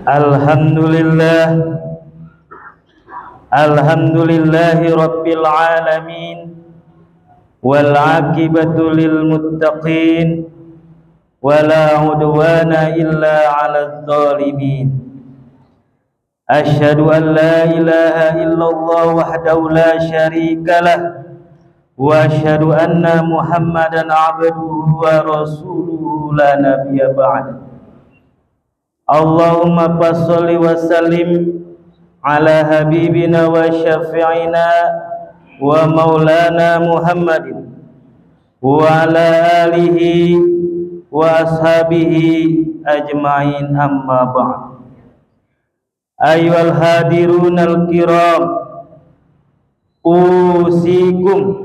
Alhamdulillah, alhamdulillahi rabbil alamin, wal aqibatu lil muttaqin, wala udwana illa 'alal zalimin. Asyhadu an la ilaha illallah wahdahu la syarikalah, wa asyhadu anna Muhammadan 'abduhu wa rasuluhu la nabiyya ba'da. Allahumma shalli wa sallim ala habibina wa syafi'ina wa maulana Muhammadin wa ala alihi wa ashabihi ajma'in, amma ba'd. Ayyuhal hadirunal kiram, usikum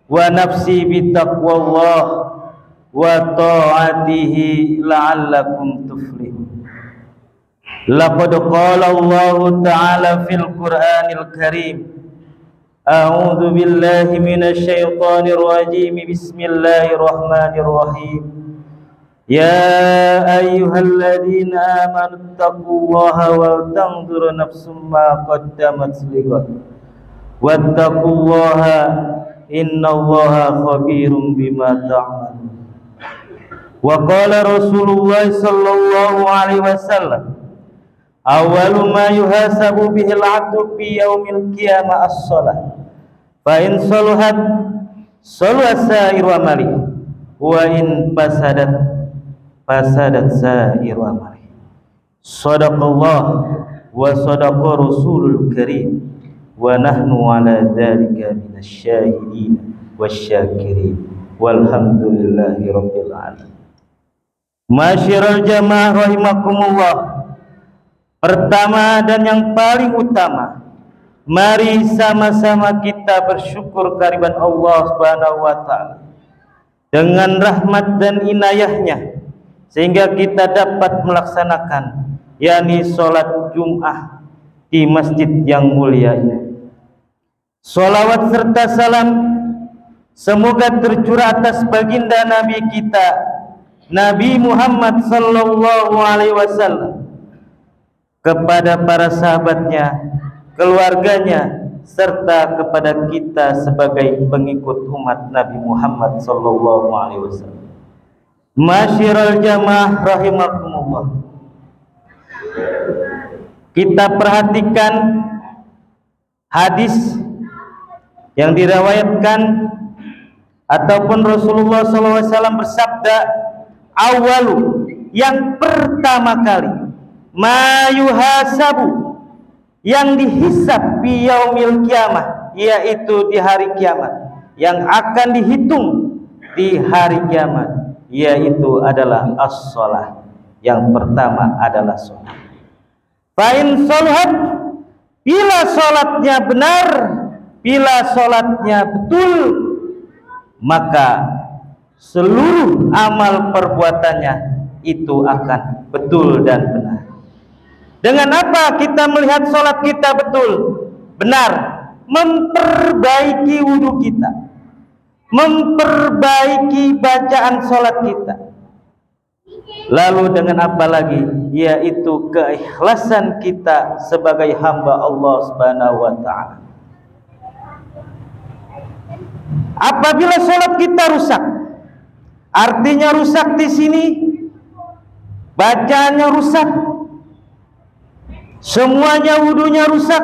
wa nafsi bitaqwallah wa ta'atihi la'allakum tuflihun. Laqad qala Allah ta'ala fil Qur'anil Karim, a'udzu billahi minasy syaithanir rajim, bismillahirrahmanirrahim. Ya ayyuhalladzina amanu taqullaha wal tanzur nafsum ma qaddamat lighad wattaqullaha innallaha khabirum bima ta'malun. Wa qala Rasulullah sallallahu alaihi wasallam, awwalu ma yuhasabu bihil 'abdu fi yaumil qiyamah as-shalah, fa in saluhat saluha sa'iru amali, wa in fasadat sa'iru amali. Shadaqallah wa sadaqa rasulul karim, wa nahnu ala dzalika minasyahidin wasyakirin, walhamdulillahi rabbil alamin. Masyiral jamaah rahimakumullah. Pertama dan yang paling utama, mari sama-sama kita bersyukur kehadiran Allah Subhanahu wa taala dengan rahmat dan inayahnya, sehingga kita dapat melaksanakan yakni salat Jumat di masjid yang mulia ini. Salawat serta salam semoga tercurah atas baginda Nabi kita, Nabi Muhammad sallallahu alaihi wasallam, kepada para sahabatnya, keluarganya, serta kepada kita sebagai pengikut umat Nabi Muhammad sallallahu alaihi wasallam. Masyiral jamaah rahimakumullah. Kita perhatikan hadis yang diriwayatkan ataupun Rasulullah sallallahu alaihi wasallam bersabda, awalu, yang pertama kali, ma yuhasabu, yang dihisab fi yaumil kiamah, yaitu di hari kiamat, yang akan dihitung di hari kiamat, yaitu adalah as-shalah. Yang pertama adalah salat. Fa in shalat, bila salatnya benar, bila salatnya betul, maka seluruh amal perbuatannya itu akan betul dan benar. Dengan apa kita melihat sholat kita betul, benar? Memperbaiki wudhu kita, memperbaiki bacaan sholat kita. Lalu dengan apa lagi? Yaitu keikhlasan kita sebagai hamba Allah Subhanahu wa ta'ala. Apabila sholat kita rusak, artinya rusak di sini, bacaannya rusak, semuanya wudunya rusak,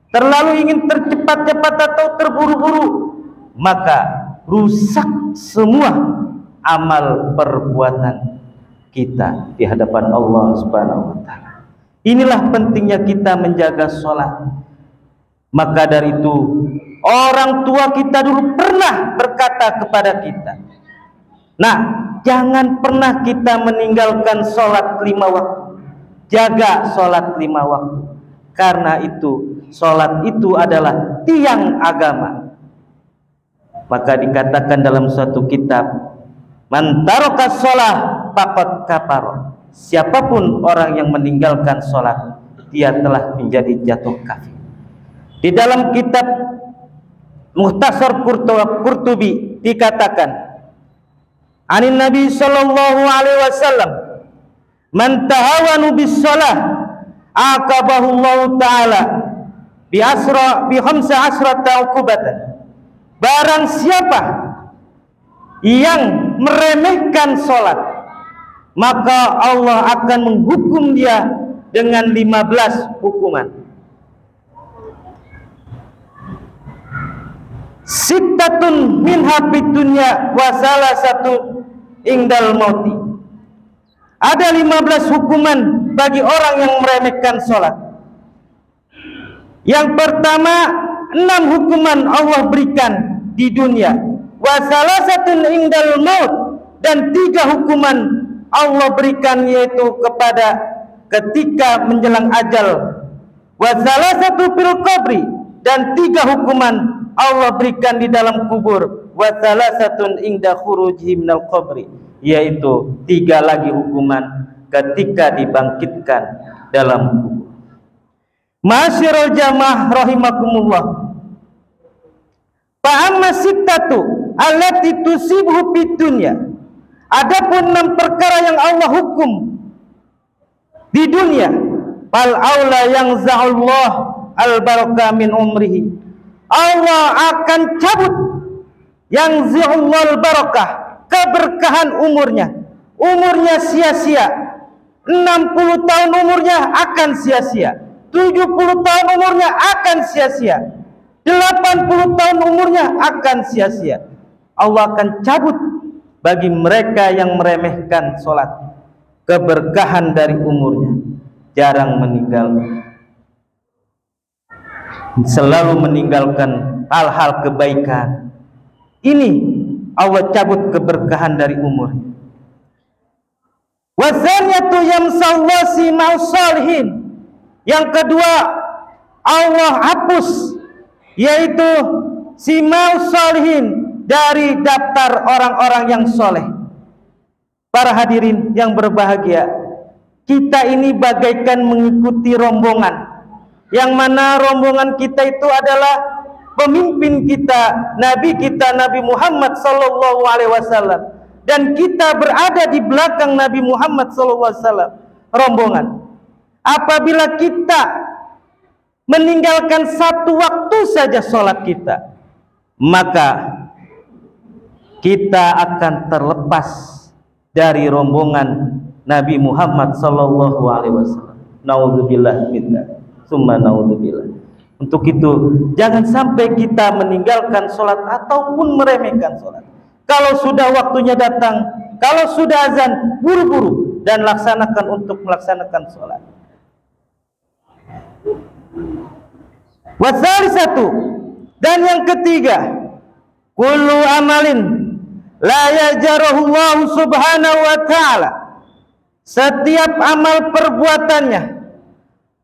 terlalu ingin tercepat-cepat atau terburu-buru, maka rusak semua amal perbuatan kita di hadapan Allah Subhanahu wa taala. Inilah pentingnya kita menjaga sholat. Maka dari itu, orang tua kita dulu pernah berkata kepada kita, nah, jangan pernah kita meninggalkan sholat 5 waktu. Jaga sholat 5 waktu. karena itu sholat itu adalah tiang agama. Maka dikatakan dalam suatu kitab, man taraka sholah faqad kafara. Siapapun orang yang meninggalkan sholat, dia telah menjadi jatuh kafir. Di dalam kitab Mukhtasar Qurtubi dikatakan, anin Nabi sallallahu alaihi wasallam, man tahawanu bis shalah aqabahu Allah taala bi khamsa asrata uqubatan. Barang siapa yang meremehkan salat, maka Allah akan menghukum dia dengan 15 hukuman. Sittatun minha fid dunya wa salasatu indal mauti. Ada 15 hukuman bagi orang yang meremehkan salat. Yang pertama, 6 hukuman Allah berikan di dunia. Wa salasatun indal maut, dan 3 hukuman Allah berikan yaitu kepada ketika menjelang ajal. Wa salasatu fil qabri, dan 3 hukuman Allah berikan di dalam kubur. Wa salasatun inda khurujihi minal qabri, yaitu 3 lagi hukuman ketika dibangkitkan dalam kubur. Ma'asyiral jamaah rahimakumullah. Fa amma sittatu allati tusibhu fid dunya. Adapun 6 perkara yang Allah hukum di dunia, fal aula yang za'allah al barakah min umrihi. Allah akan cabut yang za'allah al barakah, keberkahan umurnya. Umurnya sia-sia. 60 tahun umurnya akan sia-sia. 70 tahun umurnya akan sia-sia. 80 tahun umurnya akan sia-sia. Allah akan cabut bagi mereka yang meremehkan sholat keberkahan dari umurnya. Jarang meninggal, selalu meninggalkan hal-hal kebaikan. Ini Allah cabut keberkahan dari umurnya. Wasaniyatu yamsallasi ma'usalihin. Yang kedua, Allah hapus yaitu sima'us salihin dari daftar orang-orang yang soleh. Para hadirin yang berbahagia, kita ini bagaikan mengikuti rombongan, yang mana rombongan kita itu adalah pemimpin kita, Nabi Muhammad sallallahu alaihi wasallam, dan kita berada di belakang Nabi Muhammad sallallahu alaihi wasallam, rombongan. Apabila kita meninggalkan satu waktu saja sholat kita, maka kita akan terlepas dari rombongan Nabi Muhammad sallallahu alaihi wasallam. Naudzubillah minna, summa naudzubillah. Untuk itu, jangan sampai kita meninggalkan sholat ataupun meremehkan sholat. Kalau sudah waktunya datang, kalau sudah azan, buru-buru dan laksanakan untuk melaksanakan sholat. Wasalisatu, dan yang ketiga, kullu amalin la yajarahu Allah subhanahu wa ta'ala. Setiap amal perbuatannya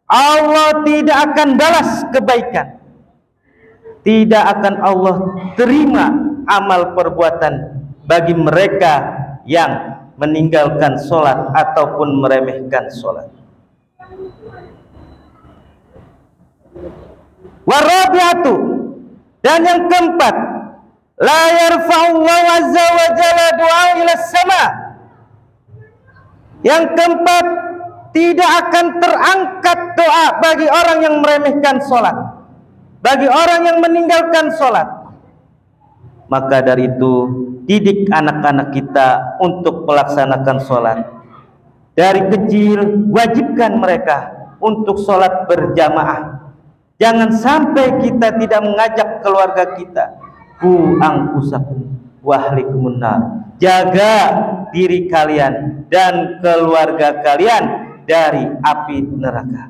Allah tidak akan balas kebaikan. Tidak akan Allah terima amal perbuatan bagi mereka yang meninggalkan sholat ataupun meremehkan sholat. Warabiatu, dan yang keempat, la yarfa'ullahu azza wa jalla du'a ila sama. Yang keempat, tidak akan terangkat doa bagi orang yang meremehkan sholat, bagi orang yang meninggalkan sholat. Maka dari itu, didik anak-anak kita untuk melaksanakan sholat. Dari kecil, wajibkan mereka untuk sholat berjamaah. Jangan sampai kita tidak mengajak keluarga kita. Ku angkusakum wahlikumun nar. Jaga diri kalian dan keluarga kalian dari api neraka.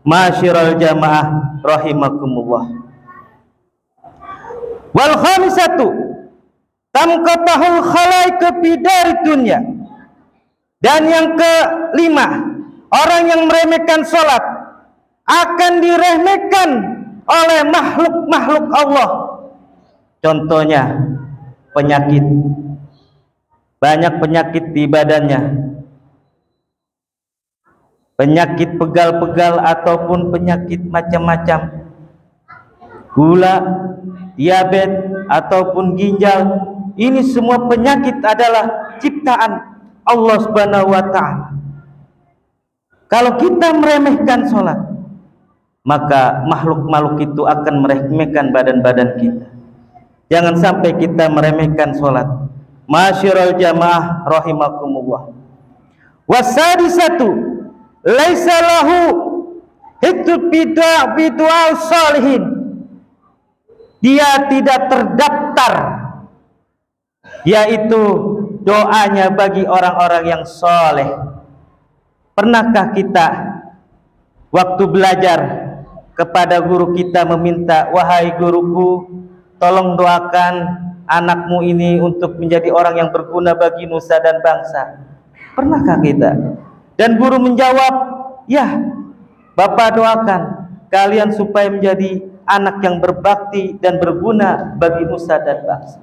Masyiral jamaah rahimakumullah. Wal khamisatu tamqatahul khalaik bidari dunya. Dan yang kelima, orang yang meremehkan sholat akan diremehkan oleh makhluk-makhluk Allah. Contohnya penyakit, banyak penyakit di badannya, penyakit pegal-pegal ataupun penyakit macam-macam, gula, diabetes ataupun ginjal. Ini semua penyakit adalah ciptaan Allah Subhanahu wa ta'ala. Kalau kita meremehkan sholat, maka makhluk-makhluk itu akan meremehkan badan-badan kita. Jangan sampai kita meremehkan sholat. Masyiral jamaah rahimakumullah. Wasadisatu laisa lahu hitu bid'a salihin. Dia tidak terdaftar, yaitu doanya bagi orang-orang yang soleh. Pernahkah kita waktu belajar kepada guru kita meminta, wahai guruku, tolong doakan anakmu ini untuk menjadi orang yang berguna bagi nusa dan bangsa? Pernahkah kita? Dan guru menjawab, ya Bapak doakan kalian supaya menjadi anak yang berbakti dan berguna bagi nusa dan bangsa.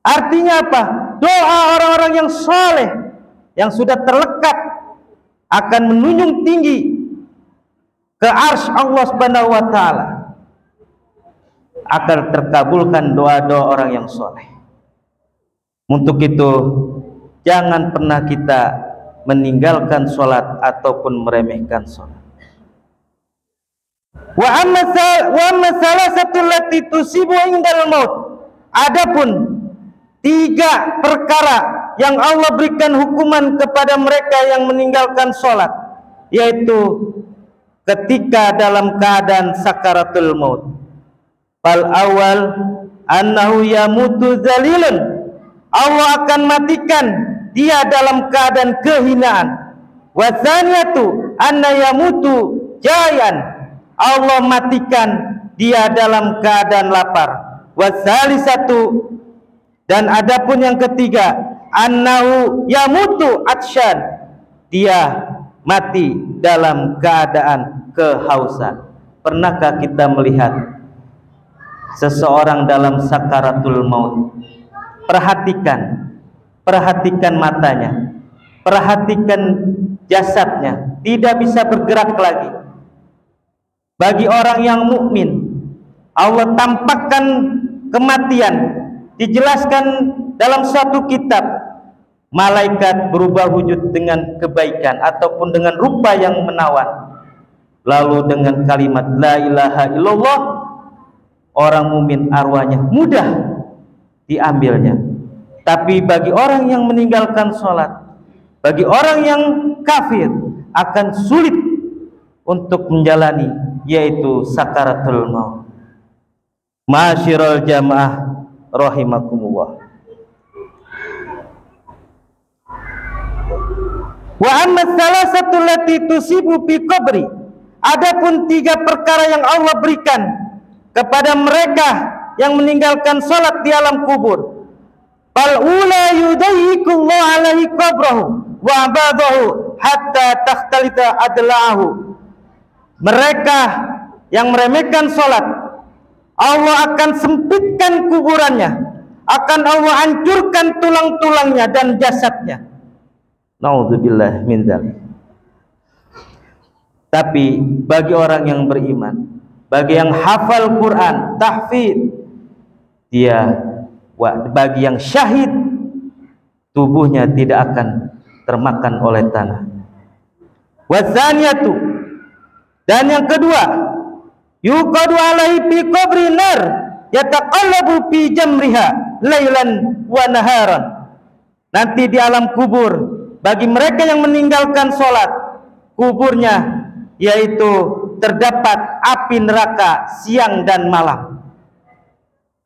Artinya apa? Doa orang-orang yang soleh, yang sudah terlekat, akan menunjung tinggi ke arsy Allah Subhanahu wa ta'ala. Akan terkabulkan doa-doa orang yang soleh. Untuk itu jangan pernah kita meninggalkan sholat ataupun meremehkan sholat. Wa amma salasatu allati tusibu indal maut. Adapun 3 perkara yang Allah berikan hukuman kepada mereka yang meninggalkan sholat, yaitu ketika dalam keadaan sakaratul maut. Fal awal annahu yamutu zalilun. Allah akan matikan dia dalam keadaan kehinaan. Wa tsaniyatu anna yamutu jayan. Allah matikan dia dalam keadaan lapar. Wa tsalisatu, dan adapun yang ketiga, annahu yamutu atsyan. Dia mati dalam keadaan kehausan. Pernahkah kita melihat seseorang dalam sakaratul maut? Perhatikan matanya, perhatikan jasadnya, tidak bisa bergerak lagi. Bagi orang yang mukmin, Allah tampakkan kematian. Dijelaskan dalam suatu kitab, malaikat berubah wujud dengan kebaikan ataupun dengan rupa yang menawan. Lalu dengan kalimat la ilaha illallah, orang mukmin arwahnya mudah diambilnya. Tapi bagi orang yang meninggalkan sholat, bagi orang yang kafir, akan sulit untuk menjalani, yaitu sakaratul maut. Masyiral jamaah rahimakumullah. Wa amma salasatu allati tusibu fi qabri. Adapun 3 perkara yang Allah berikan kepada mereka yang meninggalkan salat di alam kubur. Fal ula yudayyikullahu alaihi qabrahu wa abadahu hatta takhtalita adla'ahu. Mereka yang meremehkan salat, Allah akan sempitkan kuburannya, akan Allah hancurkan tulang-tulangnya dan jasadnya. Naudzubillah min dzalik. Tapi bagi orang yang beriman, bagi yang hafal Quran, tahfidz, bagi yang syahid, tubuhnya tidak akan termakan oleh tanah. Wazaniyatu, dan yang kedua, yuqadu alaihi fi qabri nar yataqallabu fi jamriha lailan wa naharan. Nanti di alam kubur, bagi mereka yang meninggalkan sholat, kuburnya yaitu terdapat api neraka siang dan malam.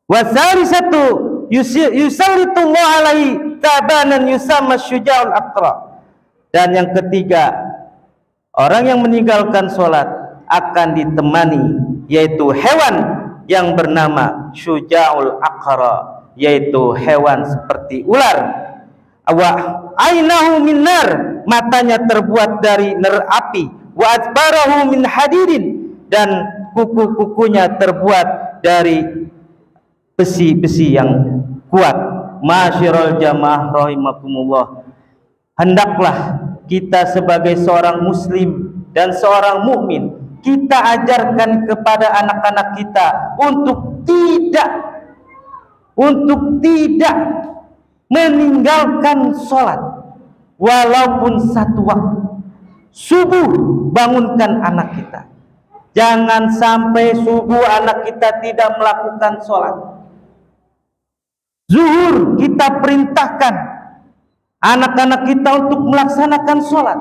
Wasalisatu yusallitullahu alaihi tabanan yusamma syuja'ul aqra. Dan yang ketiga, orang yang meninggalkan sholat akan ditemani, yaitu hewan yang bernama syuja'ul aqra, yaitu hewan seperti ular. Wa ainahu min nar, matanya terbuat dari ner api. wa adbarahu min hadidin, dan kuku-kukunya terbuat dari besi-besi yang kuat. Masyiral jamaah rahimakumullah, hendaklah kita sebagai seorang muslim dan seorang mukmin, kita ajarkan kepada anak-anak kita untuk tidak meninggalkan sholat walaupun satu waktu. Subuh bangunkan anak kita, jangan sampai subuh anak kita tidak melakukan sholat. Zuhur kita perintahkan anak-anak kita untuk melaksanakan sholat,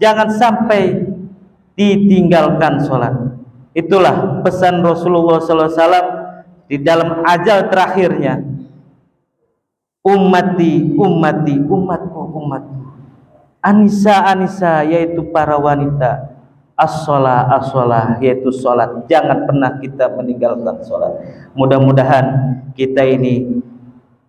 jangan sampai ditinggalkan sholat. Itulah pesan Rasulullah SAW di dalam ajal terakhirnya, ummati, ummati, umatku, umatku. Anisa, Anisa, yaitu para wanita. As-sholah, as-sholah, yaitu sholat. Jangan pernah kita meninggalkan sholat. Mudah-mudahan kita ini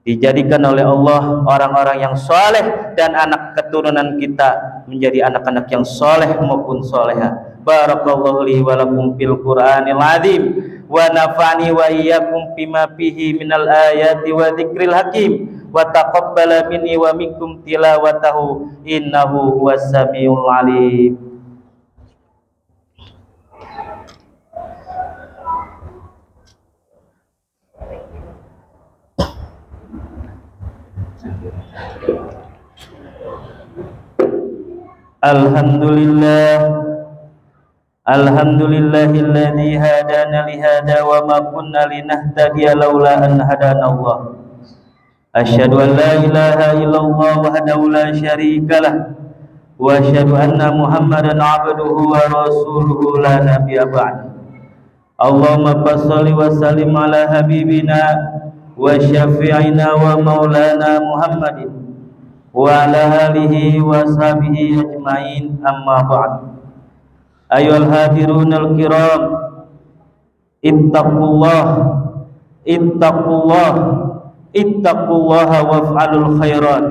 dijadikan oleh Allah orang-orang yang soleh, dan anak keturunan kita menjadi anak-anak yang soleh maupun soleha. Barakallahu li wa lakum fil Qur'anil azim, wa nafa'ani wa iyyakum bima fihi minal ayati wa dzikril hakim, wa taqabbala minni wa minkum tilawatahu innahu huwas samiul alim. Alhamdulillahilladzi hadana lihada wa ma kunna linahtadiya laula an hadanallah. Asyhadu an la ilaha illallah wahdahu la syarikalah, wa asyhadu anna Muhammadan abduhu wa rasuluhu la nabiyya ba'd. Allahumma shalli wa sallim ala habibina wa syafi'ina wa maulana Muhammadin wa ala alihi wa sahbihi ajma'in, amma ba'd. Ayyuhal hadirunal kiram, ittaqullah, ittaqullah, ittaqullaha waf'alul khairat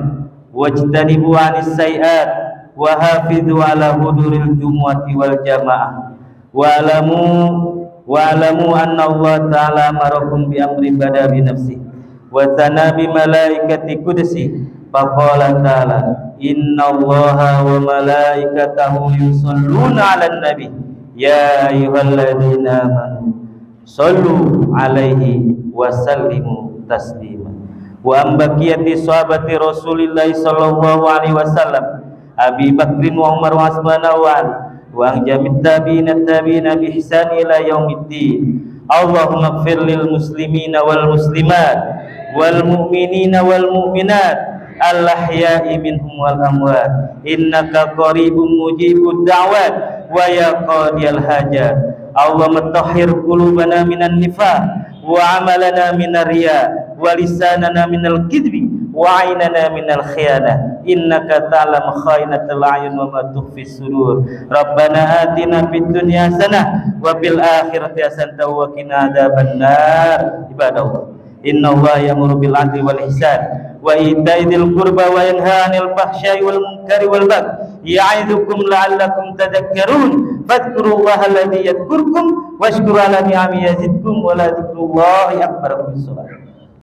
wajtanibu 'anis sayyi'at wa hafidhu 'ala huduril jumu'ati wal jamaah wa alamu anna Allah ta'ala amarakum bi amri bada bi nafsi wa thana bi malaikati qudsi faqala ta'ala inna Allaha wa malaikatahu yusholluna 'alan nabi ya ayyuhalladzina amanu shallu 'alaihi wa sallimu taslima. Wa ambaqiyati sahabati Rasulillah sallallahu alaihi wasallam Abi Bakrin wa Umar wa Utsman wa Ali wa jamit tabi'in tabi'ina bi ihsan ila yaumiddin. Allahumma ighfir lil muslimina wal muslimat wal mu'minina wal mu'minat al-ahya'i minhum wal amwat innaka qaribun mujibud da'wat wa ya qadiyal hajat. Allahumma tahhir qulubana minan nifaq wa amalana minar riya wa lisanana minal kidbi wa aynana minal khiyanah innaka ta'lamu khaynatal a'yun wa ma tukhfis sudur. Rabbana atina fid dunya hasanah wa fil akhirati hasanah wa qina adzabannar. Ibadallah, innallaha ya'muru bil 'adli wal ihsan wa ita'i dzil qurba wa yanha 'anil fahsya'i wal munkari wal baghi ya'idzukum la'allakum tadhakkarun. Fadhkurullaha alladzi yadhkurkum washkuru 'ala ni'amihi yazidkum wa la dzikrullahi akbar.